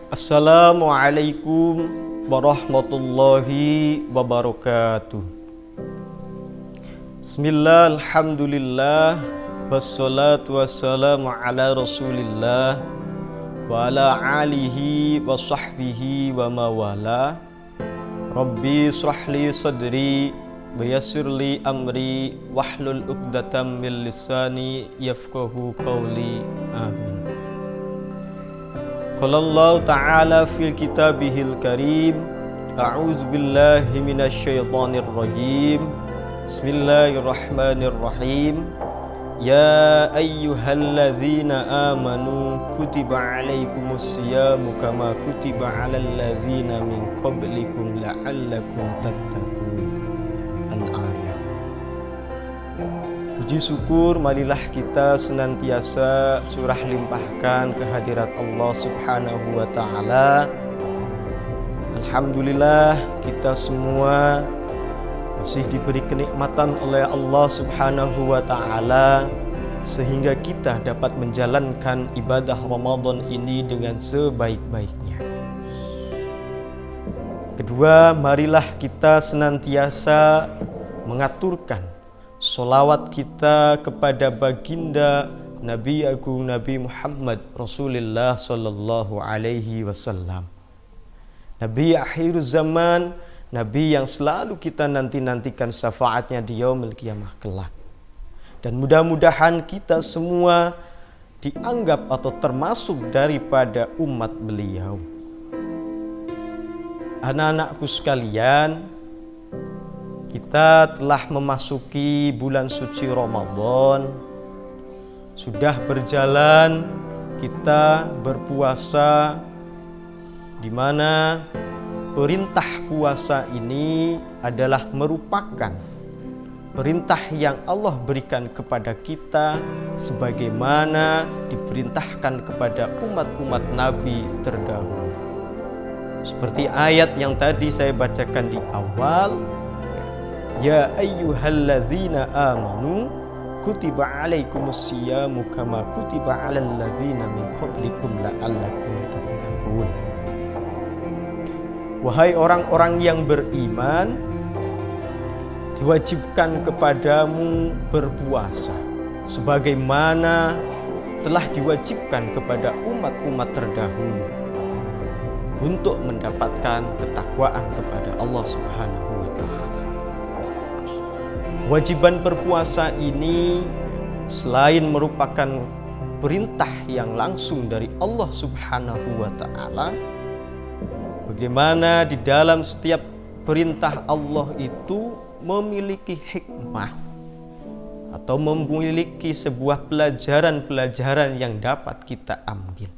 Assalamualaikum warahmatullahi wabarakatuh. Bismillah, alhamdulillah, wassalatu wassalamu ala rasulillah wa ala alihi wa sahbihi wa mawala. Rabbi shrahli sadri wa yassirli amri wahlul uqdatam min lisani yafqahu qawli. Amin. Qala Allah Ta'ala fil kitabihil karim, a'udzu billahi minasy syaithanir rajim. Bismillahirrahmanirrahim. Ya ayyuhalladzina amanu kutiba alaikumus syiyamu kama kutiba alal ladzina min qablikum la'allakum tattaqun. Al-ayat. Puji syukur marilah kita senantiasa surah limpahkan kehadirat Allah Subhanahu wa Ta'ala. Alhamdulillah, kita semua masih diberi kenikmatan oleh Allah Subhanahu wa Ta'ala sehingga kita dapat menjalankan ibadah Ramadan ini dengan sebaik-baiknya. Kedua, marilah kita senantiasa mengaturkan sholawat kita kepada baginda Nabi Agung Nabi Muhammad Rasulullah Sallallahu Alaihi Wasallam, Nabi akhir zaman, Nabi yang selalu kita nanti-nantikan syafaatnya di yaumil qiyamah kelak. Dan mudah-mudahan kita semua dianggap atau termasuk daripada umat beliau. Anak-anakku sekalian, kita telah memasuki bulan suci Ramadan. Sudah berjalan kita berpuasa, di mana perintah puasa ini adalah merupakan perintah yang Allah berikan kepada kita sebagaimana diperintahkan kepada umat-umat Nabi terdahulu. Seperti ayat yang tadi saya bacakan di awal, ya ayyuhalladzina amanu kutiba alaikumus syiyamu kama kutiba alal ladzina min qablikum la'allakum tattaqun. Wahai orang-orang yang beriman, diwajibkan kepadamu berpuasa sebagaimana telah diwajibkan kepada umat-umat terdahulu untuk mendapatkan ketakwaan kepada Allah Subhanahu wa Ta'ala. Kewajiban berpuasa ini selain merupakan perintah yang langsung dari Allah Subhanahu wa Ta'ala, bagaimana di dalam setiap perintah Allah itu memiliki hikmah atau memiliki sebuah pelajaran-pelajaran yang dapat kita ambil.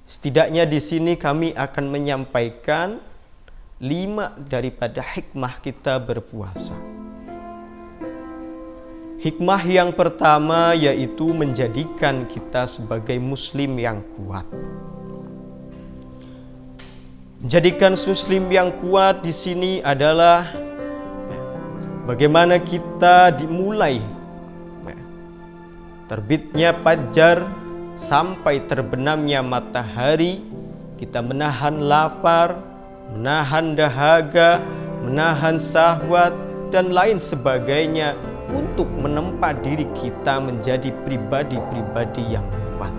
Setidaknya di sini kami akan menyampaikan 5 daripada hikmah kita berpuasa. Hikmah yang pertama yaitu menjadikan kita sebagai muslim yang kuat. Menjadikan muslim yang kuat di sini adalah bagaimana kita dimulai terbitnya fajar sampai terbenamnya matahari, kita menahan lapar, menahan dahaga, menahan syahwat dan lain sebagainya untuk menempa diri kita menjadi pribadi-pribadi yang kuat,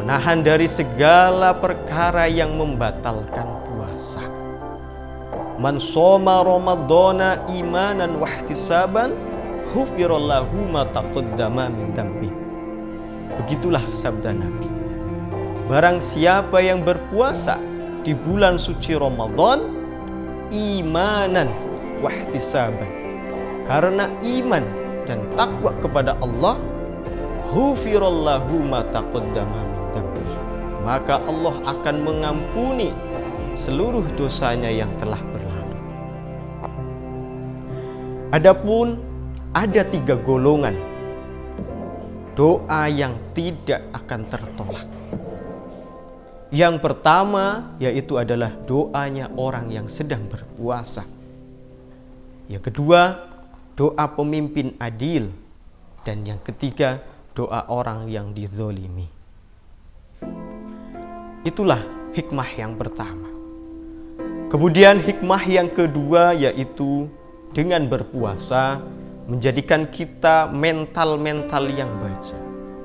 menahan dari segala perkara yang membatalkan puasa. Man shoma ramadhana imanan wahtisaban ghufirallahu ma taqaddama min dambi. Begitulah sabda Nabi. Barang siapa yang berpuasa di bulan suci Ramadan imanan wahtisaban, karena iman dan takwa kepada Allah, ghufirallahu ma taqaddama min dambi, maka Allah akan mengampuni seluruh dosanya yang telah berlalu. Adapun ada 3 golongan doa yang tidak akan tertolak. Yang pertama yaitu adalah doanya orang yang sedang berpuasa. Yang kedua, doa pemimpin adil. Dan yang ketiga, doa orang yang dizolimi. Itulah hikmah yang pertama. Kemudian hikmah yang kedua yaitu dengan berpuasa menjadikan kita mental-mental yang baja,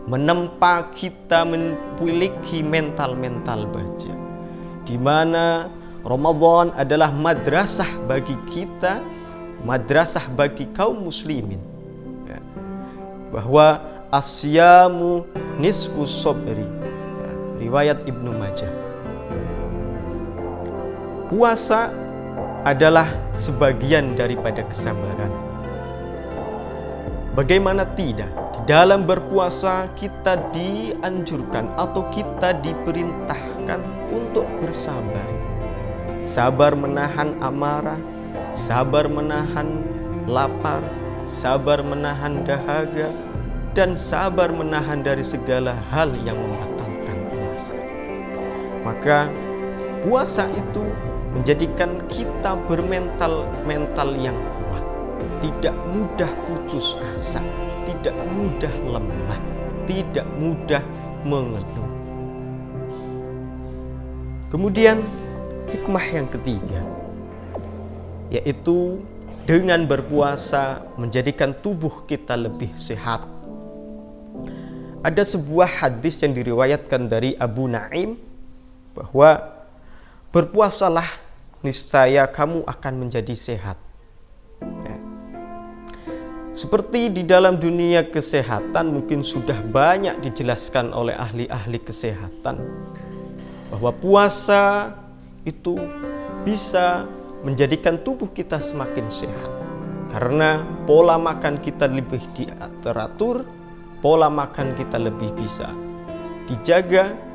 menempa kita memiliki mental-mental baja, di mana Ramadan adalah madrasah bagi kita, madrasah bagi kaum muslimin, ya, bahwa asyamu nisfu sabri, ya, riwayat Ibnu Majah. Puasa adalah sebagian daripada kesabaran. Bagaimana tidak? Di dalam berpuasa kita dianjurkan atau kita diperintahkan untuk bersabar. Sabar menahan amarah, sabar menahan lapar, sabar menahan dahaga, dan sabar menahan dari segala hal yang membatalkan puasa. Maka puasa itu menjadikan kita bermental yang kuat, tidak mudah putus asa, tidak mudah lemah, tidak mudah mengeluh. Kemudian hikmah yang ketiga yaitu dengan berpuasa menjadikan tubuh kita lebih sehat. Ada sebuah hadis yang diriwayatkan dari Abu Naim bahwa berpuasalah niscaya kamu akan menjadi sehat. Ya. Seperti di dalam dunia kesehatan mungkin sudah banyak dijelaskan oleh ahli-ahli kesehatan bahwa puasa itu bisa menjadikan tubuh kita semakin sehat karena pola makan kita lebih teratur, pola makan kita lebih bisa dijaga.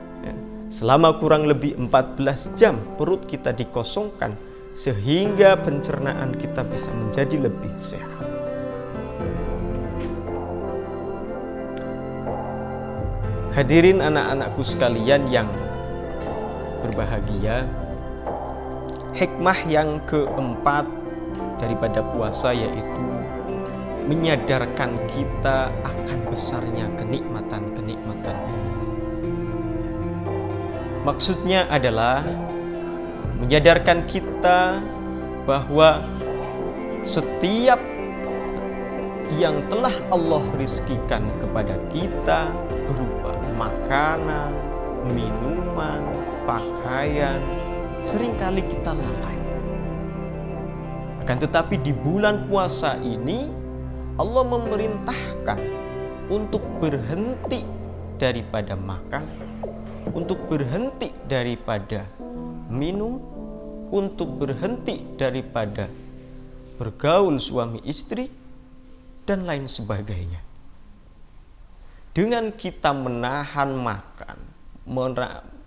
Selama kurang lebih 14 jam perut kita dikosongkan sehingga pencernaan kita bisa menjadi lebih sehat. Hadirin anak-anakku sekalian yang berbahagia, hikmah yang keempat daripada puasa yaitu menyadarkan kita akan besarnya kenikmatan-kenikmatan. Maksudnya adalah menyadarkan kita bahwa setiap yang telah Allah rizkikan kepada kita berupa makanan, minuman, pakaian, seringkali kita lalai. Akan tetapi di bulan puasa ini Allah memerintahkan untuk berhenti daripada makan, untuk berhenti daripada minum, untuk berhenti daripada bergaul suami istri, dan lain sebagainya. Dengan kita menahan makan,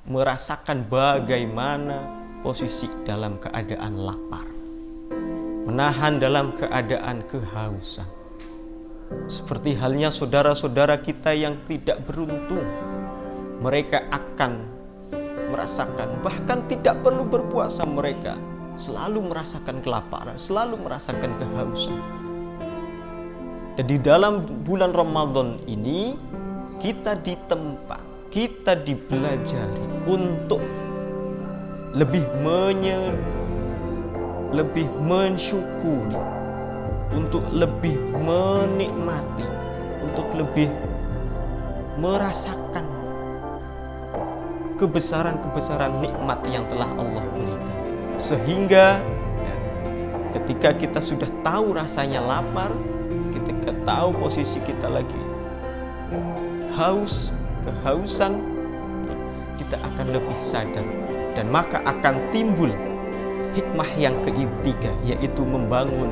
merasakan bagaimana posisi dalam keadaan lapar, menahan dalam keadaan kehausan. Seperti halnya saudara-saudara kita yang tidak beruntung, mereka akan merasakan, bahkan tidak perlu berpuasa, mereka selalu merasakan kelaparan, selalu merasakan kehausan. Dan di dalam bulan Ramadan ini kita ditempa, kita dipelajari untuk lebih mensyukuri, untuk lebih menikmati, untuk lebih merasakan kebesaran-kebesaran nikmat yang telah Allah berikan. Sehingga ketika kita sudah tahu rasanya lapar, ketika tahu posisi kita lagi haus, kehausan, kita akan lebih sadar, dan maka akan timbul hikmah yang ketiga, yaitu membangun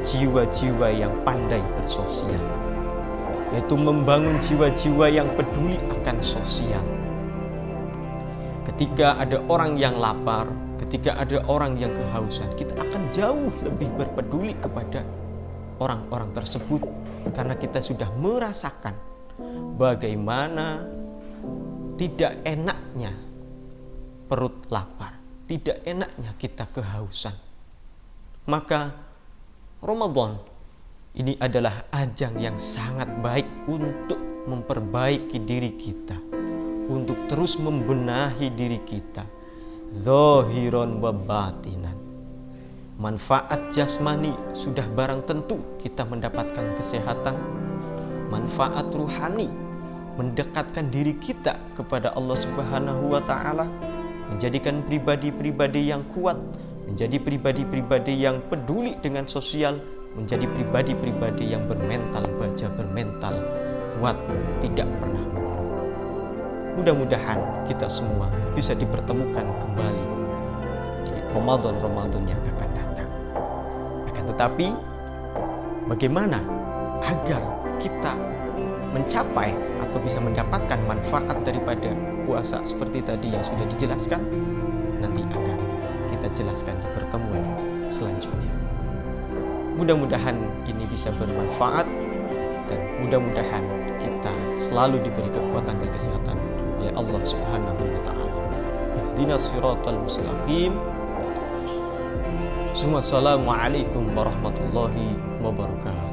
jiwa-jiwa yang pandai bersosial, yaitu membangun jiwa-jiwa yang peduli akan sosial. Ketika ada orang yang lapar, ketika ada orang yang kehausan, kita akan jauh lebih berpeduli kepada orang-orang tersebut, karena kita sudah merasakan bagaimana tidak enaknya perut lapar, tidak enaknya kita kehausan. Maka Ramadan ini adalah ajang yang sangat baik untuk memperbaiki diri kita, untuk terus membenahi diri kita, zahiran wa batinan. Manfaat jasmani sudah barang tentu kita mendapatkan kesehatan. Manfaat ruhani mendekatkan diri kita kepada Allah Subhanahu wa taala, menjadikan pribadi-pribadi yang kuat, menjadi pribadi-pribadi yang peduli dengan sosial, menjadi pribadi-pribadi yang bermental baja, bermental kuat, tidak pernah menyerah. Mudah-mudahan kita semua bisa dipertemukan kembali di Ramadan yang akan datang. Akan tetapi, bagaimana agar kita mencapai atau bisa mendapatkan manfaat daripada puasa seperti tadi yang sudah dijelaskan, nanti akan kita jelaskan di pertemuan selanjutnya. Mudah-mudahan ini bisa bermanfaat, dan mudah-mudahan kita selalu diberi kekuatan dan kesehatan oleh Allah Subhanahu wa taala. Ihdinas siratal mustaqim. Assalamualaikum warahmatullahi wabarakatuh.